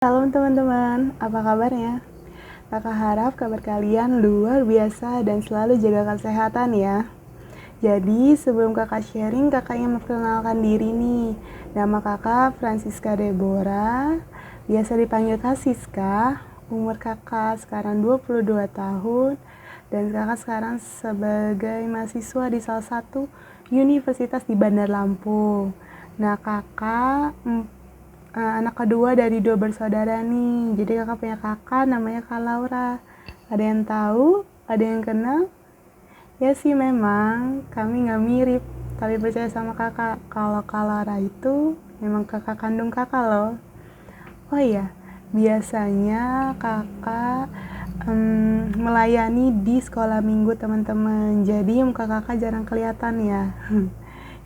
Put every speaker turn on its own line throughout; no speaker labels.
Salam teman-teman, apa kabarnya? Kakak harap kabar kalian luar biasa dan selalu jaga kesehatan ya. Jadi sebelum kakak sharing, kakak ingin memperkenalkan diri nih. Nama kakak Francisca Deborah, biasa dipanggil Kak Siska. Umur kakak sekarang 22 tahun dan kakak sekarang sebagai mahasiswa di salah satu universitas di Bandar Lampung. Nah kakak anak kedua dari 2 bersaudara nih. Jadi kakak punya kakak namanya Kak Laura. Ada yang tahu? Ada yang kenal? Ya sih memang kami nggak mirip, tapi percaya sama kakak kalau Kak Laura itu memang kakak kandung kakak loh. Oh iya, biasanya kakak melayani di sekolah minggu teman-teman. Jadi muka kakak jarang kelihatan ya.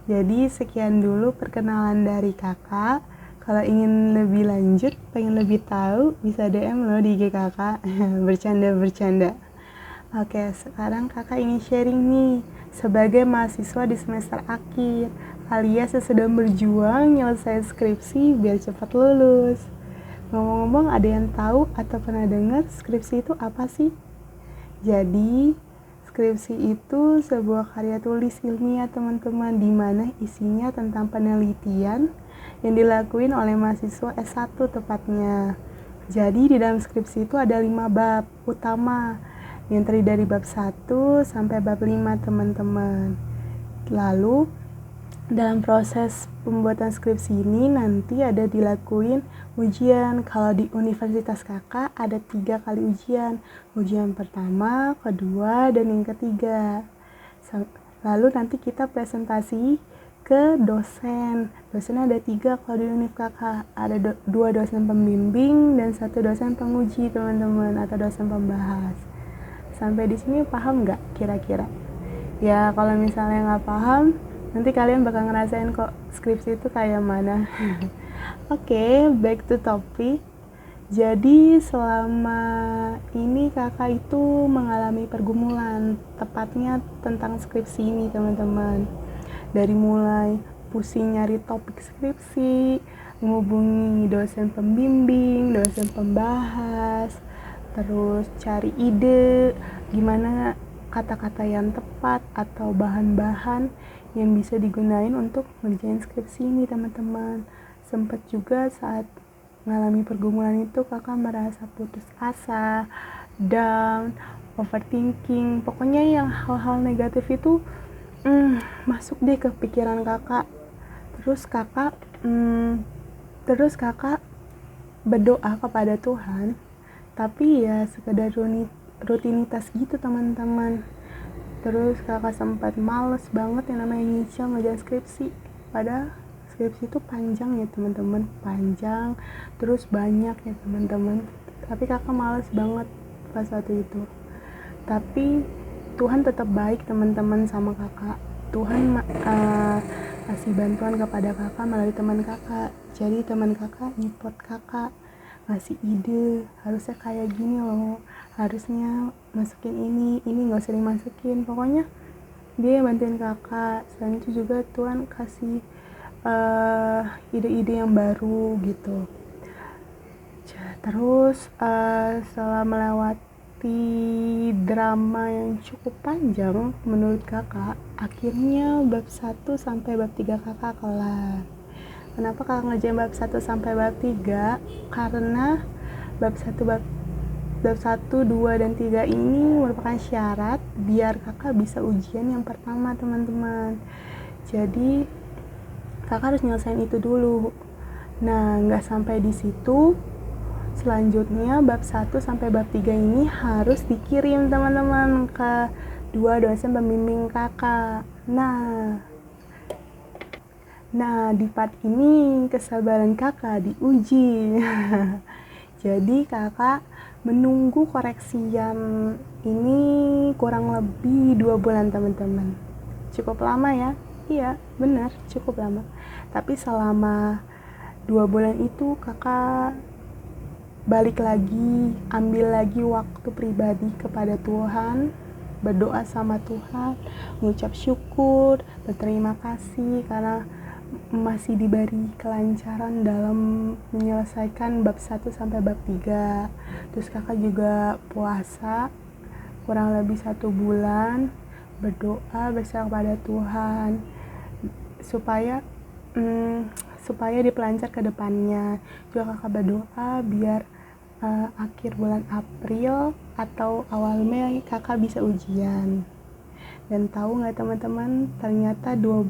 Jadi sekian dulu perkenalan dari kakak. Kalau ingin lebih lanjut, pengen lebih tahu, bisa DM loh di IG kakak. Bercanda-bercanda. Oke, sekarang kakak ingin sharing nih. Sebagai mahasiswa di semester akhir, alias sedang berjuang nyelesain skripsi biar cepat lulus. Ngomong-ngomong, ada yang tahu atau pernah dengar skripsi itu apa sih? Jadi, skripsi itu sebuah karya tulis ilmiah teman-teman, di mana isinya tentang penelitian yang dilakuin oleh mahasiswa S1 tepatnya. Jadi di dalam skripsi itu ada 5 bab utama yang terdiri dari bab 1 sampai bab 5 teman-teman. Lalu dalam proses pembuatan skripsi ini nanti ada dilakuin ujian. Kalau di universitas kakak ada 3 kali ujian. Ujian pertama, kedua, dan yang ketiga. Lalu nanti kita presentasi ke dosen. Dosennya ada 3 kalau di univ kakak. Ada 2 dosen pembimbing dan 1 dosen penguji teman-teman, atau dosen pembahas. Sampai di sini paham nggak kira-kira? Ya kalau misalnya nggak paham, nanti kalian bakal ngerasain kok skripsi itu kayak mana. Oke, back to topic. Jadi selama ini kakak itu mengalami pergumulan, tepatnya tentang skripsi ini teman-teman. Dari mulai pusing nyari topik skripsi, menghubungi dosen pembimbing, dosen pembahas, terus cari ide gimana kata-kata yang tepat atau bahan-bahan yang bisa digunain untuk ngerjain skripsi ini teman-teman. Sempat juga saat mengalami pergumulan itu kakak merasa putus asa, down, overthinking, pokoknya yang hal-hal negatif itu masuk deh ke pikiran kakak. Terus kakak berdoa kepada Tuhan, tapi ya sekedar rutinitas gitu teman-teman. Terus kakak sempat males banget yang namanya nyicil ngerjain skripsi, padahal skripsi itu panjang ya teman-teman, panjang terus banyak ya teman-teman, tapi kakak males banget pas waktu itu. Tapi Tuhan tetap baik teman-teman sama kakak. Tuhan kasih bantuan kepada kakak melalui teman kakak. Jadi teman kakak nyipot kakak, ngasih ide, harusnya kayak gini loh, harusnya masukin ini nggak usah dimasukin. Pokoknya dia bantuin kakak. Selain itu juga Tuhan kasih ide-ide yang baru gitu. Terus setelah melewati drama yang cukup panjang menurut kakak, akhirnya bab 1 sampai bab 3 kakak kelar. Kenapa kakak ngerjain bab 1 sampai bab 3? Karena bab 1, 2, dan 3 ini merupakan syarat biar kakak bisa ujian yang pertama teman-teman. Jadi kakak harus nyelesain itu dulu. Nah, nggak sampai di situ, selanjutnya bab 1 sampai bab 3 ini harus dikirim teman-teman ke 2 dosen pembimbing kakak. Nah, di part ini kesabaran kakak diuji. Jadi kakak menunggu koreksian ini kurang lebih 2 bulan teman-teman. Cukup lama ya? Iya, benar, cukup lama. Tapi selama 2 bulan itu kakak balik lagi, ambil lagi waktu pribadi kepada Tuhan, berdoa sama Tuhan, mengucap syukur, berterima kasih karena masih diberi kelancaran dalam menyelesaikan bab 1 sampai bab 3. Terus kakak juga puasa kurang lebih 1 bulan, berdoa berserah kepada Tuhan supaya supaya dipelancar ke depannya. Juga kakak berdoa biar akhir bulan April atau awal Mei kakak bisa ujian. Dan tahu nggak teman-teman, ternyata 2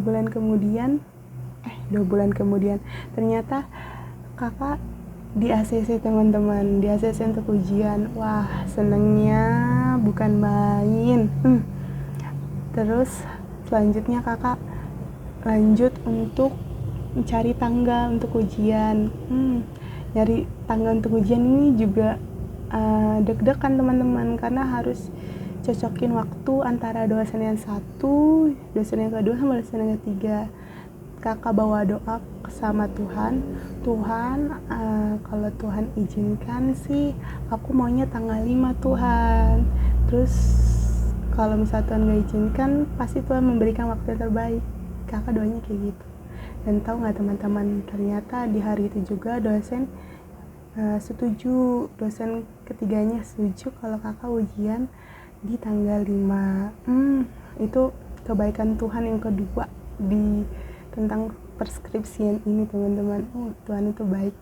bulan kemudian ternyata kakak di ACC teman-teman, di ACC untuk ujian. Wah, senengnya bukan main. Terus selanjutnya kakak lanjut untuk mencari tanggal untuk ujian. Nyari tanggal untuk ujian ini juga deg-degan teman-teman, karena harus cocokin waktu antara dosen yang satu, dosen yang kedua sama dosen yang ketiga. Kakak bawa doa sama Tuhan, kalau Tuhan izinkan sih aku maunya tanggal 5 Tuhan. Terus kalau misalnya Tuhan gak izinkan, pasti Tuhan memberikan waktu yang terbaik. Kakak doanya kayak gitu. Dan tahu gak teman-teman, ternyata di hari itu juga dosen setuju, dosen ketiganya setuju kalau kakak ujian di tanggal 5. Itu kebaikan Tuhan yang kedua di tentang perskripsian ini teman-teman. Tuhan itu baik.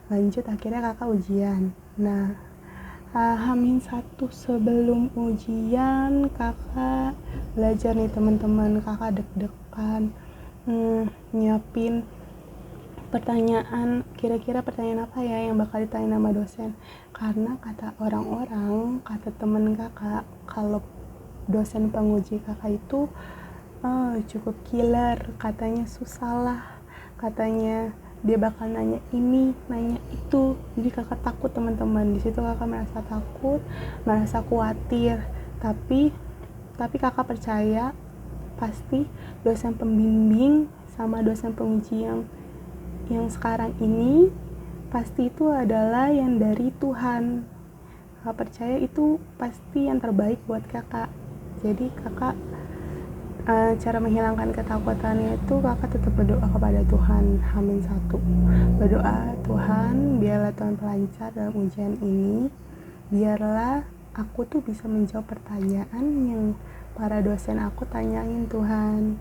Lanjut akhirnya kakak ujian. Nah, H-1 sebelum ujian kakak belajar nih teman-teman. Kakak deg-degan nyiapin pertanyaan, kira-kira pertanyaan apa ya yang bakal ditanya sama dosen. Karena kata orang-orang, kata temen kakak, kalau dosen penguji kakak itu cukup killer, katanya susah lah, katanya dia bakal nanya ini, nanya itu. Jadi kakak takut teman-teman. Di situ kakak merasa takut, merasa khawatir. Tapi kakak percaya pasti dosen pembimbing sama dosen penguji yang sekarang ini pasti itu adalah yang dari Tuhan. Kakak percaya itu pasti yang terbaik buat kakak. Jadi kakak cara menghilangkan ketakutannya itu kakak tetap berdoa kepada Tuhan. H-1 berdoa, Tuhan biarlah Tuhan pelancar dalam ujian ini, biarlah aku tuh bisa menjawab pertanyaan yang para dosen aku tanyain Tuhan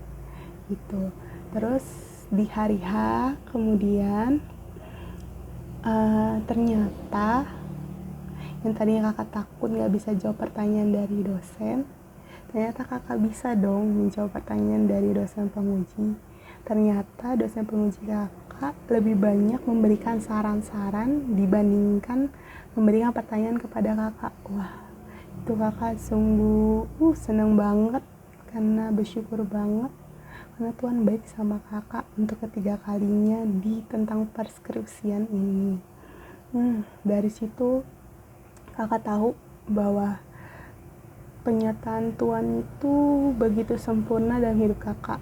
gitu. Terus di hari H kemudian ternyata yang tadinya kakak takut gak bisa jawab pertanyaan dari dosen, ternyata kakak bisa dong menjawab pertanyaan dari dosen penguji. Ternyata dosen penguji kakak lebih banyak memberikan saran-saran dibandingkan memberikan pertanyaan kepada kakak. Wah, itu kakak sungguh seneng banget, karena bersyukur banget karena Tuhan baik sama kakak untuk ketiga kalinya di tentang perskripsian ini. Dari situ kakak tahu bahwa penyertaan Tuhan itu begitu sempurna dalam hidup kakak.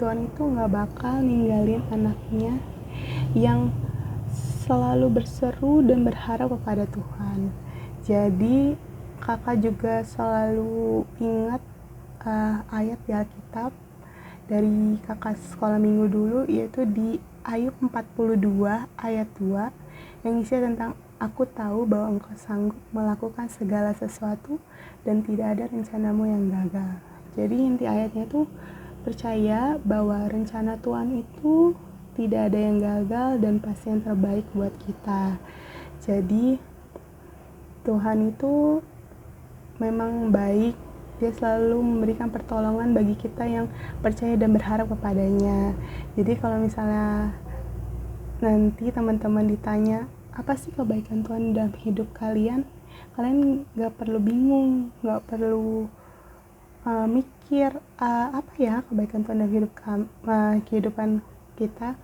Tuhan itu gak bakal ninggalin anaknya yang selalu berseru dan berharap kepada Tuhan. Jadi kakak juga selalu ingat ayat di Alkitab dari kakak sekolah minggu dulu, yaitu di Ayub 42 ayat 2 yang isinya tentang aku tahu bahwa engkau sanggup melakukan segala sesuatu dan tidak ada rencanamu yang gagal. Jadi inti ayatnya tuh percaya bahwa rencana Tuhan itu tidak ada yang gagal dan pasti yang terbaik buat kita. Jadi Tuhan itu memang baik. Dia selalu memberikan pertolongan bagi kita yang percaya dan berharap kepadanya. Jadi kalau misalnya nanti teman-teman ditanya, apa sih kebaikan Tuhan dalam hidup kalian? Kalian gak perlu bingung, gak perlu mikir apa ya kebaikan Tuhan dalam kehidupan kita.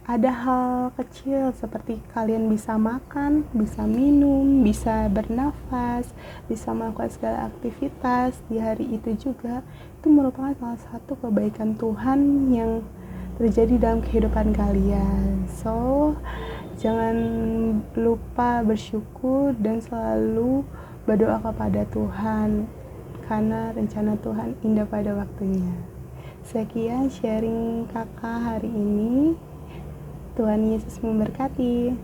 Ada hal kecil seperti kalian bisa makan, bisa minum, bisa bernafas, bisa melakukan segala aktivitas di hari itu juga. Itu merupakan salah satu kebaikan Tuhan yang terjadi dalam kehidupan kalian. So, jangan lupa bersyukur dan selalu berdoa kepada Tuhan, karena rencana Tuhan indah pada waktunya. Sekian sharing kakak hari ini. Tuhan Yesus memberkati.